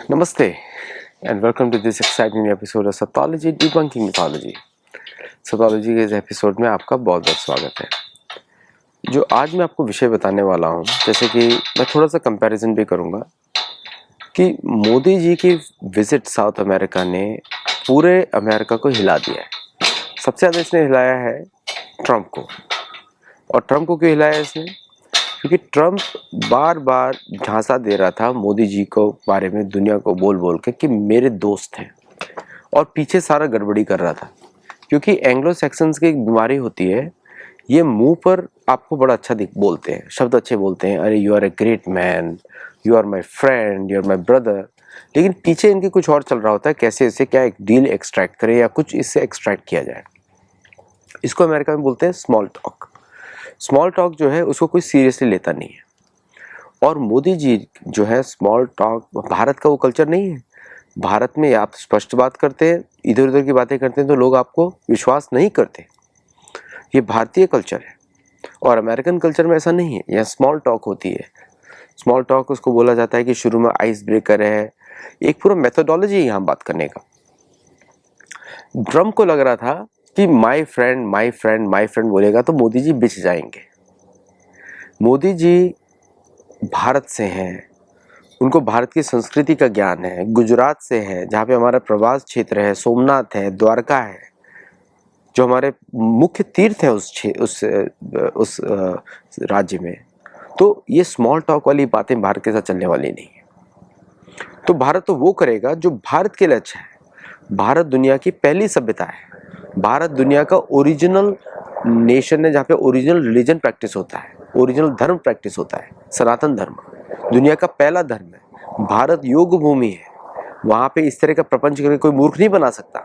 Namaste and welcome to this exciting episode of Sathology Debunking Mythology। Sathology के इस episode में आपका बहुत बहुत स्वागत है। जो आज मैं आपको विषय बताने वाला हूँ, जैसे कि मैं थोड़ा सा कंपैरिजन भी करूँगा कि मोदी जी की विजिट साउथ अमेरिका ने पूरे अमेरिका को हिला दिया है। सबसे ज़्यादा इसने हिलाया है ट्रंप को। और ट्रंप को क्यों हिलाया इसने? क्योंकि ट्रंप बार बार झांसा दे रहा था मोदी जी को बारे में दुनिया को बोल बोल के कि मेरे दोस्त हैं, और पीछे सारा गड़बड़ी कर रहा था। क्योंकि एंग्लो सैक्सन्स की एक बीमारी होती है, ये मुंह पर आपको बड़ा अच्छा बोलते हैं, शब्द अच्छे बोलते हैं, अरे you are a great man, you are my friend, you are my brother, लेकिन पीछे इनके कुछ और चल रहा होता है, कैसे इसे क्या एक डील एक्सट्रैक्ट करें या कुछ इससे एक्सट्रैक्ट किया जाए। इसको अमेरिका में बोलते हैं स्मॉल टॉक। स्मॉल टॉक जो है उसको कोई सीरियसली लेता नहीं है। और मोदी जी जो है स्मॉल टॉक, भारत का वो कल्चर नहीं है। भारत में आप स्पष्ट बात करते हैं, इधर उधर की बातें करते हैं तो लोग आपको विश्वास नहीं करते। ये भारतीय कल्चर है और अमेरिकन कल्चर में ऐसा नहीं है। यहाँ स्मॉल टॉक होती है। स्मॉल टॉक उसको बोला जाता है कि शुरू में आइस ब्रेकर है, एक पूरा मेथोडोलॉजी है यहाँ बात करने का। ट्रम्प को लग रहा था कि my friend my friend my friend बोलेगा तो मोदी जी बिछ जाएंगे। मोदी जी भारत से हैं, उनको भारत की संस्कृति का ज्ञान है, गुजरात से है जहाँ पे हमारा प्रवास क्षेत्र है, सोमनाथ है, द्वारका है, जो हमारे मुख्य तीर्थ है उस राज्य में। तो ये स्मॉल टॉक वाली बातें भारत के साथ चलने वाली नहीं है। तो भारत तो वो करेगा जो भारत के लिए अच्छा है। भारत दुनिया की पहली सभ्यता है। भारत दुनिया का ओरिजिनल नेशन है जहाँ पे ओरिजिनल रिलीजन प्रैक्टिस होता है, ओरिजिनल धर्म प्रैक्टिस होता है, सनातन धर्म दुनिया का पहला धर्म है। भारत योग भूमि है, वहाँ पे इस तरह का प्रपंच करके कोई मूर्ख नहीं बना सकता।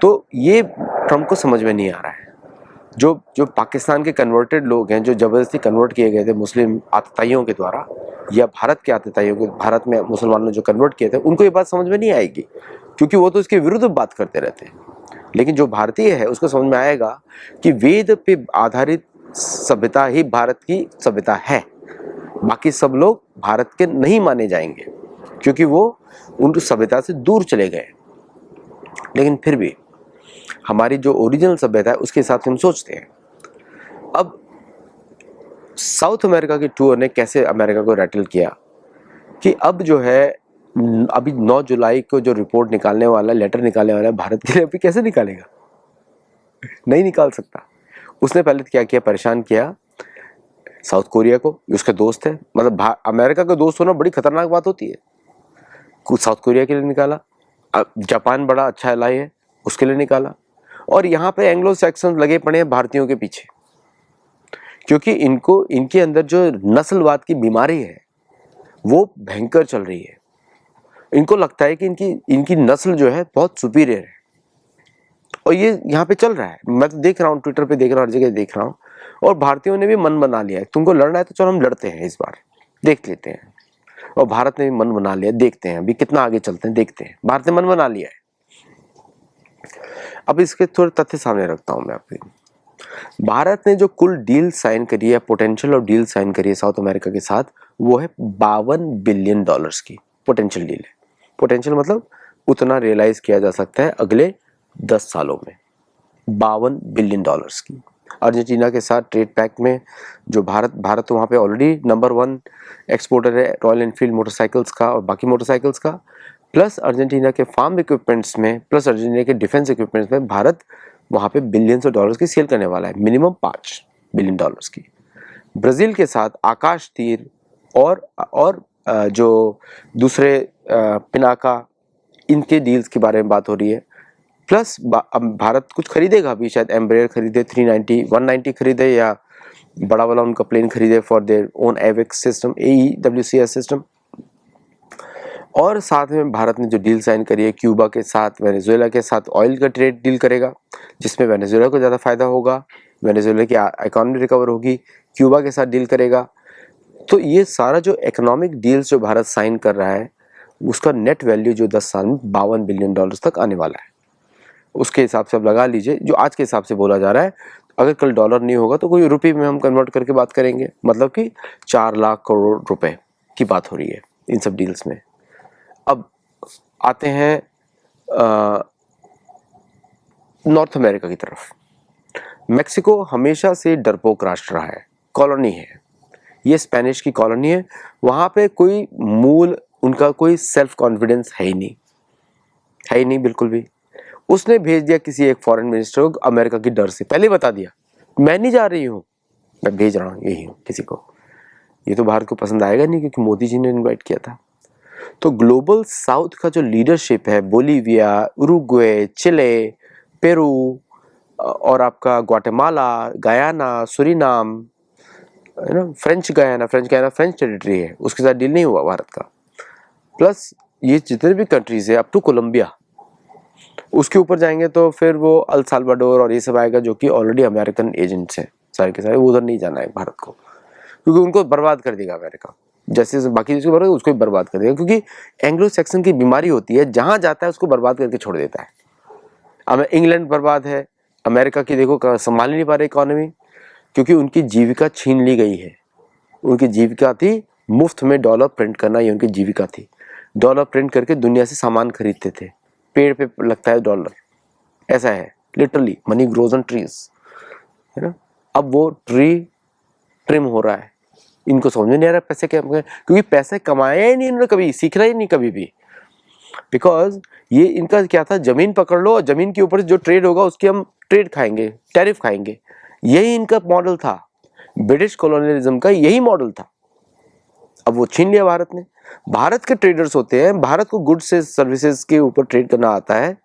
तो ये ट्रम्प को समझ में नहीं आ रहा है। जो पाकिस्तान के कन्वर्टेड लोग हैं, जो जबरदस्ती कन्वर्ट किए गए थे मुस्लिम आतताइयों के द्वारा, या भारत के आतताइयों के, भारत में मुसलमानों ने जो कन्वर्ट किए थे, उनको ये बात समझ में नहीं आएगी क्योंकि वो तो इसके विरुद्ध बात करते रहते हैं। लेकिन जो भारतीय है उसको समझ में आएगा कि वेद पे आधारित सभ्यता ही भारत की सभ्यता है। बाकी सब लोग भारत के नहीं माने जाएंगे क्योंकि वो उन सभ्यता से दूर चले गए। लेकिन फिर भी हमारी जो ओरिजिनल सभ्यता है उसके हिसाब से हम सोचते हैं। अब साउथ अमेरिका के टूर ने कैसे अमेरिका को रैटल किया कि अब जो है अभी 9 जुलाई को जो रिपोर्ट निकालने वाला, लेटर निकालने वाला है भारत के लिए, अभी कैसे निकालेगा? नहीं निकाल सकता। उसने पहले क्या किया, परेशान किया साउथ कोरिया को, उसके दोस्त है। मतलब अमेरिका का दोस्त होना बड़ी खतरनाक बात होती है। कुछ साउथ कोरिया के लिए निकाला, जापान बड़ा अच्छा एलाई है उसके लिए निकाला, और यहाँ पे एंग्लो सैक्सन लगे पड़े हैं भारतीयों के पीछे, क्योंकि इनको इनके अंदर जो नस्लवाद की बीमारी है वो भयंकर चल रही है। इनको लगता है कि इनकी नस्ल जो है बहुत सुपीरियर है, और ये यहाँ पे चल रहा है। मैं तो देख रहा हूँ, ट्विटर पे देख रहा हूँ, हर जगह देख रहा हूँ। और भारतीयों ने भी मन बना लिया है, तुमको लड़ना है तो चलो हम लड़ते हैं, इस बार देख लेते हैं। और भारत ने भी मन बना लिया, देखते हैं अभी कितना आगे चलते हैं, देखते हैं। भारत ने मन बना लिया है। अब इसके थोड़े तथ्य सामने रखता हूँ मैं आपके। भारत ने जो कुल डील साइन करी है, पोटेंशियल ऑफ डील साइन करी है साउथ अमेरिका के साथ, वो है $52 बिलियन की पोटेंशियल डील है। पोटेंशियल मतलब उतना रियलाइज किया जा सकता है अगले 10 सालों में। $52 बिलियन की। अर्जेंटीना के साथ ट्रेड पैक में जो भारत तो वहाँ पे ऑलरेडी नंबर 1 एक्सपोर्टर है रॉयल एनफील्ड मोटरसाइकिल्स का और बाकी मोटरसाइकिल्स का, प्लस अर्जेंटीना के फार्म इक्विपमेंट्स में, प्लस अर्जेंटीना के डिफेंस इक्विपमेंट्स में भारत वहाँ पे बिलियंस ऑफ डॉलर्स की सेल करने वाला है, मिनिमम $5 बिलियन की। ब्राज़ील के साथ आकाश तीर और जो दूसरे पिनाका, इनके डील्स के बारे में बात हो रही है। प्लस भारत कुछ खरीदेगा भी, शायद एम्ब्रेयर खरीदे, 390 190 खरीदे, या बड़ा वाला उनका प्लेन खरीदे फॉर देयर ओन एविक्स सिस्टम, AEWCS सिस्टम। और साथ में भारत ने जो डील साइन करी है क्यूबा के साथ, वेनेजुएला के साथ ऑयल का ट्रेड डील करेगा, जिसमें वेनेजुएला को ज़्यादा फायदा होगा, वेनेजुएला की इकोनॉमी रिकवर होगी। क्यूबा के साथ डील करेगा। तो ये सारा जो इकोनॉमिक डील्स जो भारत साइन कर रहा है, उसका नेट वैल्यू जो 10 साल में $52 बिलियन तक आने वाला है। उसके हिसाब से आप लगा लीजिए, जो आज के हिसाब से बोला जा रहा है, अगर कल डॉलर नहीं होगा तो कोई रुपये में हम कन्वर्ट करके बात करेंगे, मतलब कि 4 लाख करोड़ रुपए की बात हो रही है इन सब डील्स में। अब आते हैं नॉर्थ अमेरिका की तरफ। मेक्सिको हमेशा से डरपोक राष्ट्र रहा है, कॉलोनी है, ये स्पेनिश की कॉलोनी है। वहाँ पे कोई मूल उनका कोई सेल्फ कॉन्फिडेंस है ही नहीं बिल्कुल भी। उसने भेज दिया किसी एक फॉरेन मिनिस्टर को अमेरिका की डर से, पहले बता दिया मैं नहीं जा रही हूँ, मैं भेज रहा हूँ यही हूँ किसी को। ये तो भारत को पसंद आएगा नहीं क्योंकि मोदी जी ने इनवाइट किया था। तो ग्लोबल साउथ का जो लीडरशिप है, बोलीविया, उरुग्वे, चिले, पेरू और आपका ग्वाटेमाला, गयाना, सुरीनाम, है ना, फ्रेंच गयाना फ्रेंच टेरिटरी है, उसके साथ डील नहीं हुआ भारत का। प्लस ये जितने भी कंट्रीज है अप टू कोलंबिया, उसके ऊपर जाएंगे तो फिर वो अल साल्वाडोर और ये सब आएगा जो कि ऑलरेडी अमेरिकन एजेंट्स हैं सारे के सारे। उधर नहीं जाना है भारत को, क्योंकि उनको बर्बाद कर देगा अमेरिका, जैसे बाकी देशों को उसको भी बर्बाद कर देगा। क्योंकि एंग्लो सैक्सन की बीमारी होती है, जहां जाता है उसको बर्बाद करके छोड़ देता है। अब इंग्लैंड बर्बाद है, अमेरिका की देखो संभाल नहीं पा रही इकोनॉमी, क्योंकि उनकी जीविका छीन ली गई है। उनकी जीविका थी मुफ्त में डॉलर प्रिंट करना, ये उनकी जीविका थी। डॉलर प्रिंट करके दुनिया से सामान खरीदते थे, पेड़ पे लगता है डॉलर, ऐसा है literally, money grows on trees, है ना। अब वो ट्री ट्रिम हो रहा है, इनको समझ में नहीं आ रहा पैसे क्या, क्योंकि पैसे कमाया ही नहीं इन्होंने कभी, सीखना ही नहीं कभी भी। बिकॉज ये इनका क्या था, जमीन पकड़ लो और जमीन के ऊपर जो ट्रेड होगा उसकी हम ट्रेड खाएंगे, टैरिफ खाएंगे, यही इनका मॉडल था। ब्रिटिश कॉलोनियलिज्म का यही मॉडल था। अब वो छीन लिया भारत ने। भारत के ट्रेडर्स होते हैं, भारत को गुड्स से सर्विसेज के ऊपर ट्रेड करना आता है,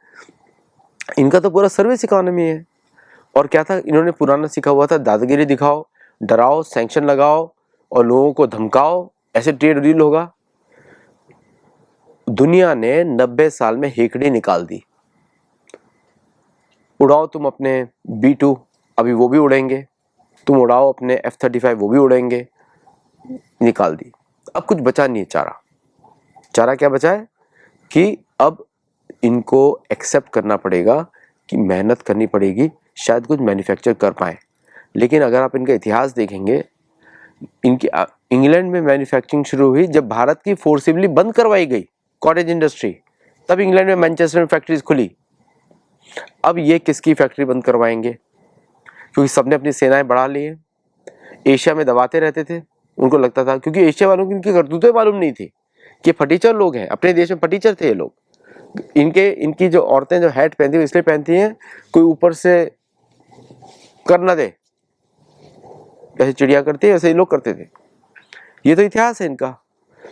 इनका तो पूरा सर्विस इकोनॉमी है। और क्या था, इन्होंने पुराना सीखा हुआ था, दादागिरी दिखाओ, डराओ, सैंक्शन लगाओ और लोगों को धमकाओ, ऐसे ट्रेड डील होगा। दुनिया ने 90 साल में हेकड़ी निकाल दी। उड़ाओ तुम अपने B2, अभी वो भी उड़ेंगे, तुम उड़ाओ अपने F-35, वो भी उड़ेंगे, निकाल दी। अब कुछ बचा नहीं है चारा। चारा क्या बचा है कि अब इनको एक्सेप्ट करना पड़ेगा कि मेहनत करनी पड़ेगी, शायद कुछ मैन्युफैक्चर कर पाए। लेकिन अगर आप इनका इतिहास देखेंगे, इनकी इंग्लैंड में मैन्युफैक्चरिंग शुरू हुई जब भारत की फोर्सिबली बंद करवाई गई कॉटेज इंडस्ट्री, तब इंग्लैंड में मैनचेस्टर में फैक्ट्रीज खुली। अब ये किसकी फैक्ट्री बंद करवाएंगे, क्योंकि सबने अपनी सेनाएं बढ़ा ली है। एशिया में दबाते रहते थे, उनको लगता था, क्योंकि एशिया वालों की इनकी करतूतें मालूम नहीं थी कि फटीचर लोग हैं, अपने देश में फटीचर थे ये लोग। इनकी जो औरतें जो हैट पहनती है इसलिए पहनती हैं कोई ऊपर से कर ना दे, जैसे चिड़िया करती है वैसे ये लोग करते थे। ये तो इतिहास है इनका।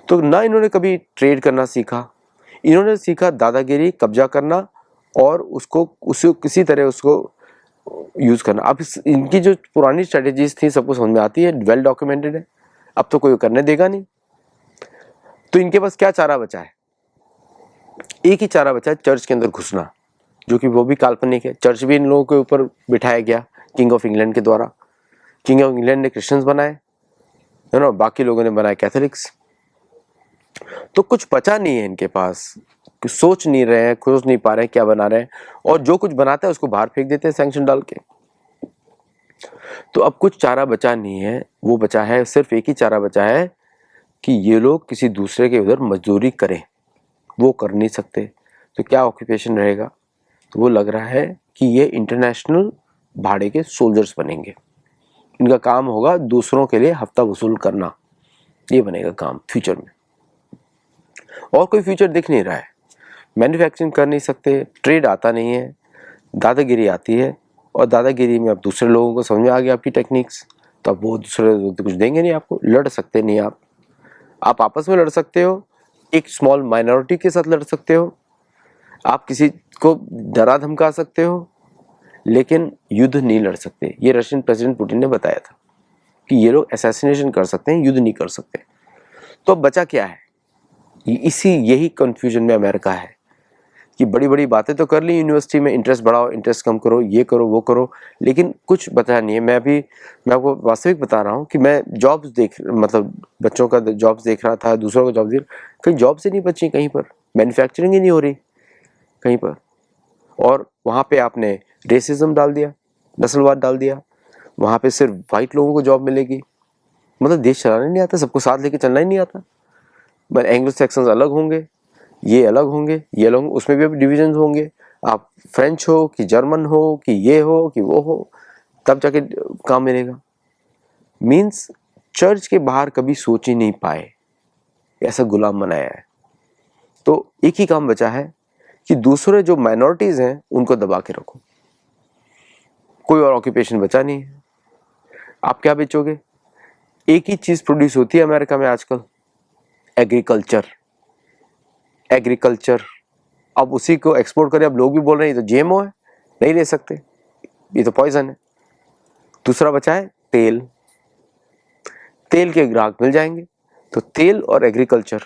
तो ना इन्होंने कभी ट्रेड करना सीखा, इन्होंने सीखा दादागिरी, कब्जा करना और उसको किसी तरह उसको यूज करना। अब इनकी जो पुरानी स्ट्रेटेजीज थी सबको समझ में आती है, वेल डॉक्यूमेंटेड है, अब तो कोई करने देगा नहीं। तो इनके पास क्या चारा बचा है, एक ही चारा बचा है, चर्च के अंदर घुसना, जो कि वो भी काल्पनिक है। चर्च भी इन लोगों के ऊपर बिठाया गया किंग ऑफ इंग्लैंड के द्वारा। किंग ऑफ इंग्लैंड ने क्रिश्चियंस बनाए, है ना, बाकी लोगों ने बनाए कैथोलिक्स। तो कुछ बचा नहीं है इनके पास, सोच नहीं रहे हैं, सोच नहीं पा रहे हैं क्या बना रहे हैं, और जो कुछ बनाते हैं उसको बाहर फेंक देते हैं सैंक्शन डाल के। तो अब कुछ चारा बचा नहीं है, वो बचा है, सिर्फ एक ही चारा बचा है कि ये लोग किसी दूसरे के उधर मजदूरी करें। वो कर नहीं सकते, तो क्या ऑक्यूपेशन रहेगा, तो वो लग रहा है कि ये इंटरनेशनल भाड़े के सोल्जर्स बनेंगे। इनका काम होगा दूसरों के लिए हफ्ता वसूल करना, ये बनेगा काम फ्यूचर में। और कोई फ्यूचर दिख नहीं रहा है। मैन्युफैक्चरिंग कर नहीं सकते, ट्रेड आता नहीं है, दादागिरी आती है, और दादागिरी में अब दूसरे लोगों को समझ में आ गया आपकी टेक्निक्स, तो अब वो दूसरे कुछ देंगे नहीं आपको, लड़ सकते नहीं आप आपस में लड़ सकते हो, एक स्मॉल माइनॉरिटी के साथ लड़ सकते हो, आप किसी को डरा धमका सकते हो, लेकिन युद्ध नहीं लड़ सकते। ये रशियन प्रेसिडेंट पुतिन ने बताया था कि ये लोग असैसिनेशन कर सकते हैं, युद्ध नहीं कर सकते। तो अब बचा क्या है, यही कंफ्यूजन में अमेरिका है कि बड़ी बड़ी बातें तो कर ली यूनिवर्सिटी में, इंटरेस्ट बढ़ाओ, इंटरेस्ट कम करो, ये करो वो करो, लेकिन कुछ बचा नहीं है। मैं आपको वास्तविक बता रहा हूँ कि मैं जॉब्स मतलब बच्चों का जॉब्स देख रहा था, दूसरों का जॉब्स देख, कहीं जॉब से नहीं बची, कहीं पर मैन्युफैक्चरिंग ही नहीं हो रही कहीं पर। और वहाँ पे आपने रेसिज्म डाल दिया, नस्लवाद डाल दिया, वहाँ पे सिर्फ वाइट लोगों को जॉब मिलेगी। मतलब देश चलाना नहीं आता, सबको साथ लेके चलना ही नहीं आता। बट एंग्लो सैक्सन्स अलग होंगे, ये अलग होंगे, ये अलग होंगे, उसमें भी डिविजन होंगे। आप फ्रेंच हो कि जर्मन हो कि ये हो कि वो हो, तब जाके काम मिलेगा। मीन्स चर्च के बाहर कभी सोच ही नहीं पाए, ऐसा गुलाम बनाया है। तो एक ही काम बचा है कि दूसरे जो माइनॉरिटीज हैं उनको दबा के रखो। कोई और ऑक्यूपेशन बचा नहीं है। आप क्या बेचोगे? एक ही चीज प्रोड्यूस होती है अमेरिका में आजकल, एग्रीकल्चर। एग्रीकल्चर अब उसी को एक्सपोर्ट करें। अब लोग भी बोल रहे हैं ये तो जीएमओ है, नहीं ले सकते, ये तो पॉइजन है। दूसरा बचा है तेल। तेल के ग्राहक मिल जाएंगे, तो तेल और एग्रीकल्चर,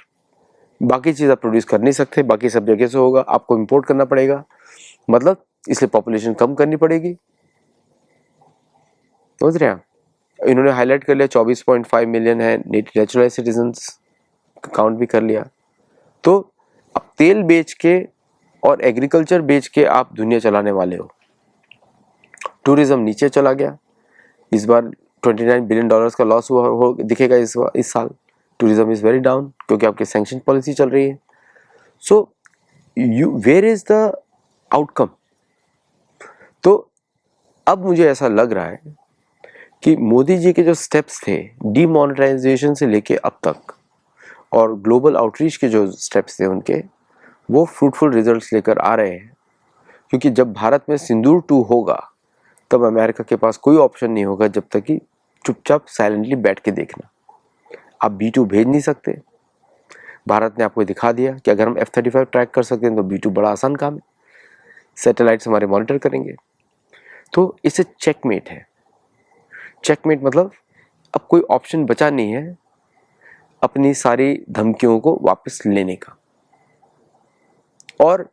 बाकी चीज आप प्रोड्यूस कर नहीं सकते, बाकी सब जगह से होगा, आपको इंपोर्ट करना पड़ेगा। मतलब इसलिए पॉपुलेशन कम करनी पड़ेगी। समझ रहे हैं? इन्होंने हाईलाइट कर लिया 24.5 मिलियन है नेचुरलाइज सिटीजन्स, काउंट भी कर लिया। तो अब तेल बेच के और एग्रीकल्चर बेच के आप दुनिया चलाने वाले हो। टूरिज्म नीचे चला गया, इस बार 29 बिलियन डॉलर्स का लॉस हुआ हो दिखेगा इस साल। टूरिज्म इज वेरी डाउन क्योंकि आपकी सैंक्शन पॉलिसी चल रही है। So where is the outcome? तो अब मुझे ऐसा लग रहा है कि मोदी जी के जो स्टेप्स थे डीमोनेटाइजेशन से लेके अब तक, और ग्लोबल आउटरीच के जो स्टेप्स थे उनके, वो फ्रूटफुल रिजल्ट्स लेकर आ रहे हैं। क्योंकि जब भारत में सिंदूर 2 होगा तब अमेरिका के पास कोई ऑप्शन नहीं होगा जब तक कि चुपचाप साइलेंटली बैठ के देखना। आप B2 भेज नहीं सकते। भारत ने आपको दिखा दिया कि अगर हम F-35 ट्रैक कर सकते हैं तो B2 बड़ा आसान काम है, सैटेलाइट्स हमारे मॉनिटर करेंगे। तो इसे चेकमेट है। चेकमेट मतलब अब कोई ऑप्शन बचा नहीं है अपनी सारी धमकियों को वापस लेने का। और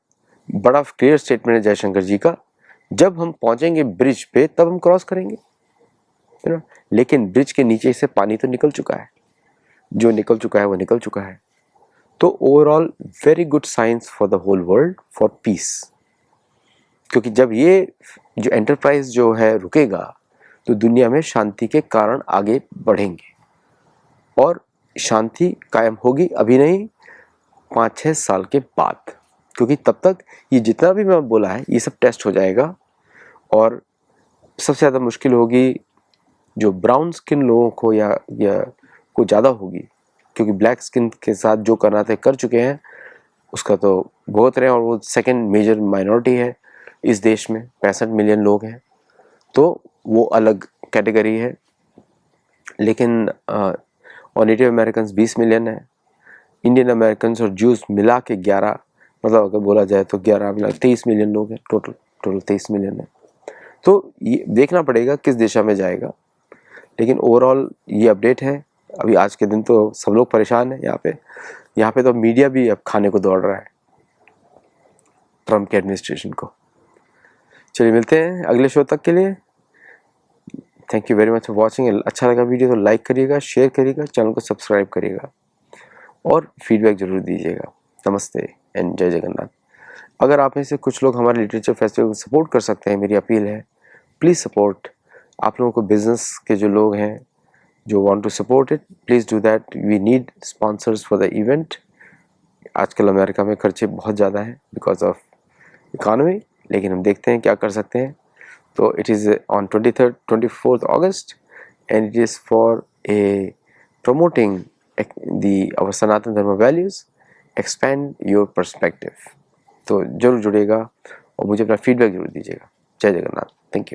बड़ा क्लियर स्टेटमेंट है जयशंकर जी का, जब हम पहुंचेंगे ब्रिज पे तब हम क्रॉस करेंगे, लेकिन ब्रिज के नीचे से पानी तो निकल चुका है, जो निकल चुका है वो निकल चुका है। तो overall very good science for the whole world for peace. क्योंकि जब ये जो एंटरप्राइज जो है रुकेगा तो दुनिया में शांति के कारण आगे बढ़ेंगे, और शांति कायम होगी अभी नहीं, 5-6 साल के बाद। क्योंकि तब तक ये जितना भी मैं बोला है ये सब टेस्ट हो जाएगा। और सबसे ज़्यादा मुश्किल होगी जो ब्राउन स्किन लोगों को या को ज़्यादा होगी, क्योंकि ब्लैक स्किन के साथ जो करना था कर चुके हैं, उसका तो बहुत रहे। और वो सेकंड मेजर माइनॉरिटी है इस देश में, 65 मिलियन लोग हैं, तो वो अलग कैटेगरी है। लेकिन और नेटिव अमेरिकन 20 मिलियन है, इंडियन अमेरिकन और जूस मिला के 11, मतलब अगर बोला जाए तो 11 मिला 23 मिलियन लोग हैं, टोटल 23 मिलियन है। तो ये देखना पड़ेगा किस दिशा में जाएगा। लेकिन ओवरऑल ये अपडेट है। अभी आज के दिन तो सब लोग परेशान हैं यहाँ पे तो मीडिया भी अब खाने को दौड़ रहा है ट्रम्प के एडमिनिस्ट्रेशन को। चलिए मिलते हैं अगले शो तक के लिए। Thank you very much for watching. अच्छा लगा वीडियो तो लाइक करिएगा, शेयर करिएगा, चैनल को सब्सक्राइब करिएगा और फीडबैक जरूर दीजिएगा। नमस्ते एंड जय जगन्नाथ। अगर आप में से कुछ लोग हमारे लिटरेचर फेस्टिवल को सपोर्ट कर सकते हैं, मेरी अपील है प्लीज़ सपोर्ट। आप लोगों को बिजनेस के जो लोग हैं जो want to support it, please do that. We need sponsors for the event. आजकल अमेरिका में खर्चे बहुत ज़्यादा हैं बिकॉज ऑफ इकॉनमी, लेकिन हम देखते हैं क्या कर सकते हैं। तो it is on 24th August and it is for a promoting our सनातन धर्म वैल्यूज़, एक्सपैंड योर पर्सपेक्टिव। तो जरूर जुड़ेगा और मुझे अपना फीडबैक जरूर दीजिएगा। जय जगन्नाथ। Thank you.